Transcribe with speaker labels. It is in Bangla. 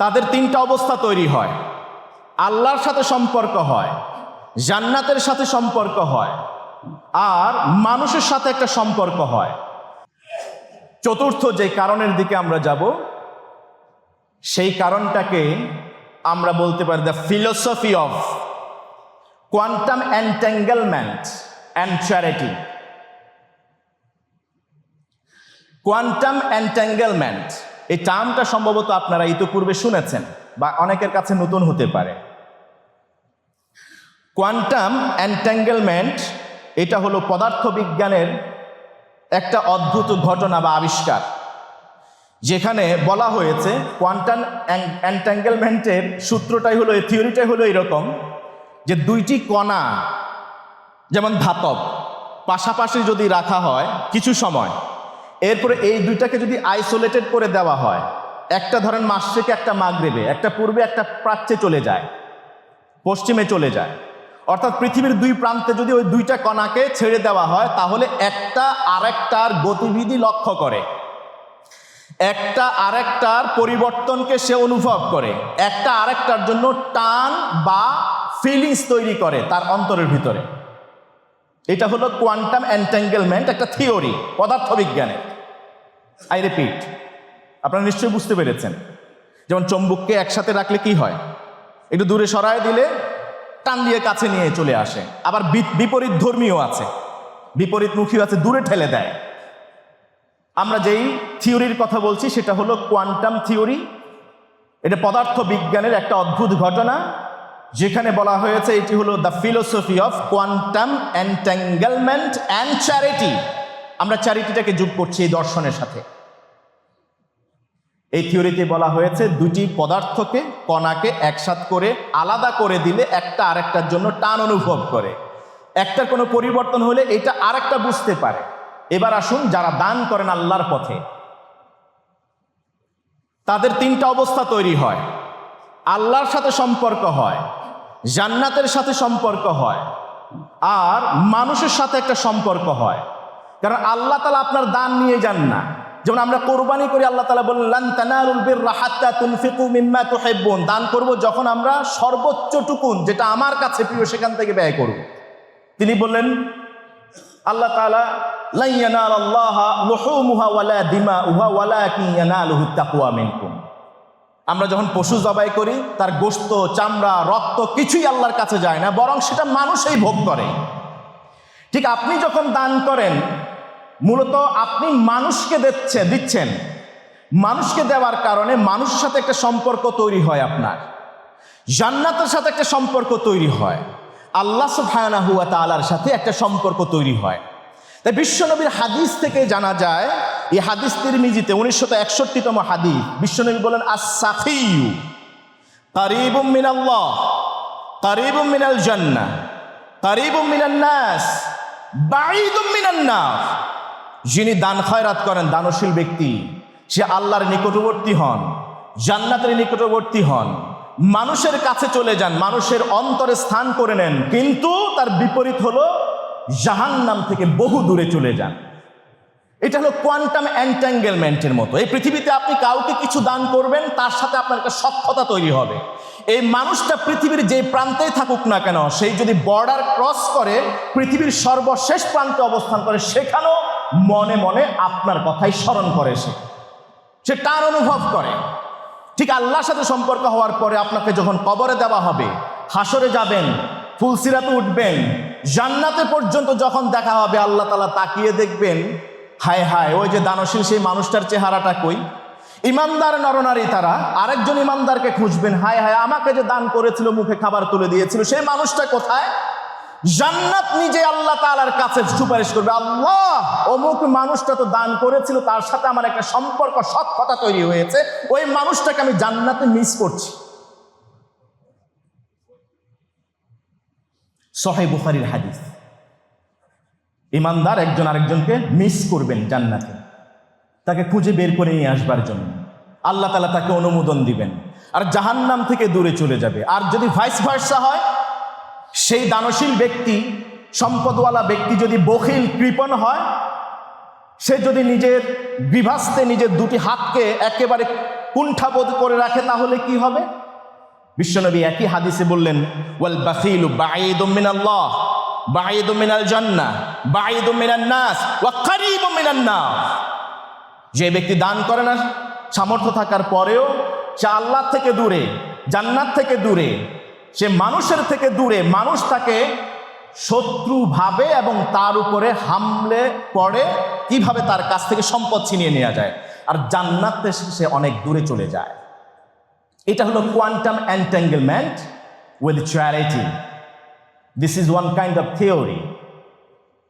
Speaker 1: তাদের তিনটা অবস্থা তৈরি হয়। আল্লাহর সাথে সম্পর্ক হয়, জান্নাতের সাথে সম্পর্ক হয়, আর মানুষের সাথে একটা সম্পর্ক হয়। চতুর্থ যে কারণের দিকে আমরা যাব, সেই কারণটাকে আমরা বলতে পারি the philosophy of quantum entanglement and charity. Quantum entanglement এই টার্মটা সম্ভবত আপনারা ইতিপূর্বে শুনেছেন বা অনেকের কাছে নতুন হতে পারে। কোয়ান্টাম এন্ট্যাঙ্গেলমেন্ট এটা হলো পদার্থবিজ্ঞানের একটা অদ্ভুত ঘটনা বা আবিষ্কার, যেখানে বলা হয়েছে কোয়ান্টাম এন্ট্যাঙ্গেলমেন্টের সূত্রটাই হলো, এই থিওরিটাই হলো এরকম যে দুইটি কণা যেমন ধাতব পাশাপাশি যদি রাখা হয় কিছু সময়, এরপরে এই দুইটাকে যদি আইসোলেটেড করে দেওয়া হয়, একটা ধরেন মাশরিকে একটা মাগরিবে, একটা পূর্বে একটা প্রাচ্যে চলে যায়, পশ্চিমে চলে যায়, অর্থাৎ পৃথিবীর দুই প্রান্তে যদি ওই দুইটা কণাকে ছেড়ে দেওয়া হয়, তাহলে একটা আরেকটার গতিবিধি লক্ষ্য করে, একটা আরেকটার পরিবর্তনকে সে অনুভব করে, একটা আরেকটার জন্য টান বা ফিলিংস তৈরি করে তার অন্তরের ভিতরে। এটা হলো কোয়ান্টাম এন্ট্যাঙ্গেলমেন্ট, একটা থিওরি পদার্থবিজ্ঞানের। আই রিপিট, আপনারা নিশ্চয়ই বুঝতে পেরেছেন। যেমন চুম্বককে একসাথে রাখলে কি হয়, একটু দূরে সরায় দিলে টান দিয়ে কাছে নিয়ে চলে আসে। আবার বিপরীত ধর্মীয় আছে, বিপরীতমুখী আছে, দূরে ঠেলে দেয়। আমরা যেই থিওরির কথা বলছি সেটা হলো কোয়ান্টাম থিওরি। এটা পদার্থ বিজ্ঞানের একটা অদ্ভুত ঘটনা, যেখানে বলা হয়েছে এটি হলো the philosophy of quantum entanglement and charity. আমরা চ্যারিটিটাকে যোগ করছি এই দর্শনের সাথে। এই থিওরিতে বলা হয়েছে দুটি পদার্থকে, কণাকে একসাথ করে আলাদা করে দিলে একটা আরেকটার জন্য টান অনুভব করে, একটার কোনো পরিবর্তন হলে এটা আরেকটা বুঝতে পারে। এবার আসুন, যারা দান করেন আল্লাহর পথে, তাদের তিনটা অবস্থা তৈরি হয়। আল্লাহর সাথে সম্পর্ক হয়, জান্নাতের সাথে সম্পর্ক হয়, আর মানুষের সাথে একটা সম্পর্ক হয়। কারণ আল্লাহ তাআলা আপনার দান নিয়ে যান না। যেমন আমরা কোরবানি করি, আল্লাহ তাআলা বললেন লান তানালুল বিররা হাত্তা তুনফিকু মিম্মা তুহিব্বুন, দান করব যখন আমরা সর্বোচ্চটুকুন যেটা আমার কাছে প্রিয় সেখান থেকে ব্যয় করব। তিনি বললেন, আল্লাহ তাআলা লা ইয়ানালাল্লাহা লুহুমুহা ওয়ালা দিমাউহা ওয়ালাকিন ইয়ানালুহুত তাকওয়া মিনকুম। আমরা যখন পশু জবাই করি, তার গোশত, চামড়া, রক্ত কিছুই আল্লাহর কাছে যায় না, বরং সেটা মানুষই ভোগ করে। ঠিক আপনি যখন দান করেন, মূলত আপনি মানুষকে দিচ্ছেন। মানুষকে দেওয়ার কারণে মানুষের সাথে একটা সম্পর্ক তৈরি হয়, আপনার জান্নাতের সাথে একটা সম্পর্ক তৈরি হয়, আল্লাহ সুবহানাহু ওয়া তাআলার সাথে একটা সম্পর্ক তৈরি হয়। তাই বিশ্বনবীর হাদিস থেকে জানা যায়, এই হাদিস তিরমিজিতে 1961তম হাদিস, বিশ্বনবী বলেন আস-সাখিয়্যু কারীবুম মিনাল্লাহ কারীবুম মিনাল জান্নাহ কারীবুম মিনান নাস বাঈদুম মিনান নার। যিনি দান খয়রাত করেন, দানশীল ব্যক্তি, সে আল্লাহর নিকটবর্তী হন, জান্নাতের নিকটবর্তী হন, মানুষের কাছে চলে যান, মানুষের অন্তরে স্থান করে নেন, কিন্তু তার বিপরীত হলো জাহান্নাম থেকে বহু দূরে চলে যান। এটা হলো কোয়ান্টাম এন্ট্যাঙ্গেলমেন্টের মতো। এই পৃথিবীতে আপনি কাউকে কিছু দান করবেন, তার সাথে আপনার একটা সখ্যতা তৈরি হবে। এই মানুষটা পৃথিবীর যে প্রান্তেই থাকুক না কেন, সেই যদি বর্ডার ক্রস করে পৃথিবীর সর্বশেষ প্রান্তে অবস্থান করে, সেখানেও মনে মনে আপনার কথাই স্মরণ করে, সে টান অনুভব করে। ঠিক আল্লাহর সাথে সম্পর্ক হওয়ার পরে আপনাকে যখন কবরে দেওয়া হবে, হাসরে যাবেন, ফুলসিরাতে উঠবেন, জান্নাতে পর্যন্ত যখন দেখা হবে, আল্লাহ তাআলা তাকিয়ে দেখবেন, হায় হায়, ওই যে দানশীল সেই মানুষটার চেহারাটা কই। ইমানদার নরনারী তারা আরেকজন ইমানদারকে খুঁজবেন, হায় হায়, আমাকে যে দান করেছিল, মুখে খাবার তুলে দিয়েছিল, সেই মানুষটা কোথায়? জান্নাত নিজে আল্লাহ তাআলার কাছে সুপারিশ করবে, আল্লাহ, অমুক মানুষটা তো দান করেছিল, তার সাথে আমার একটা সম্পর্ক, সখ্যতা তৈরি হয়েছে, ওই মানুষটাকে আমি জান্নাতে মিস করছি। সহিহ বুখারীর হাদিস। ইমানদার একজন আরেকজনকে মিস করবেন জান্নাতে, তাকে খুঁজে বের করে নিয়ে আসবার জন্য আল্লাহ তাআলা তাকে অনুমোদন দিবেন, আর জাহান্নাম থেকে দূরে চলে যাবে। আর যদি ভাইস ভার্সা হয়, সেই দানশীল ব্যক্তি, সম্পদওয়ালা ব্যক্তি যদি বখিল, কৃপণ হয়, সে যদি নিজের বিভাস্তে নিজের দুটি হাতকে একেবারে কুণ্ঠাবোধ করে রাখে তাহলে কি হবে? বিশ্বনবী একই হাদিসে বললেন, ওয়াল বাখিলু বাঈদুম মিনাল্লাহ বাঈদুম মিনাল জান্নাহ বাঈদুম মিনান নাস ওয়া কারীবুম মিনান নার। যে ব্যক্তি দান করে না সামর্থ্য থাকার পরেও, সে আল্লাহ থেকে দূরে, জান্নাত থেকে দূরে, সে মানুষের থেকে দূরে, মানুষ তাকে শত্রু ভাবে এবং তার উপরে হামলে পড়ে কিভাবে তার কাছ থেকে সম্পদ ছিনিয়ে নেওয়া যায়, আর জান্নাতে সে অনেক দূরে চলে যায়। এটা হলো quantum entanglement with charity. This is one kind of theory.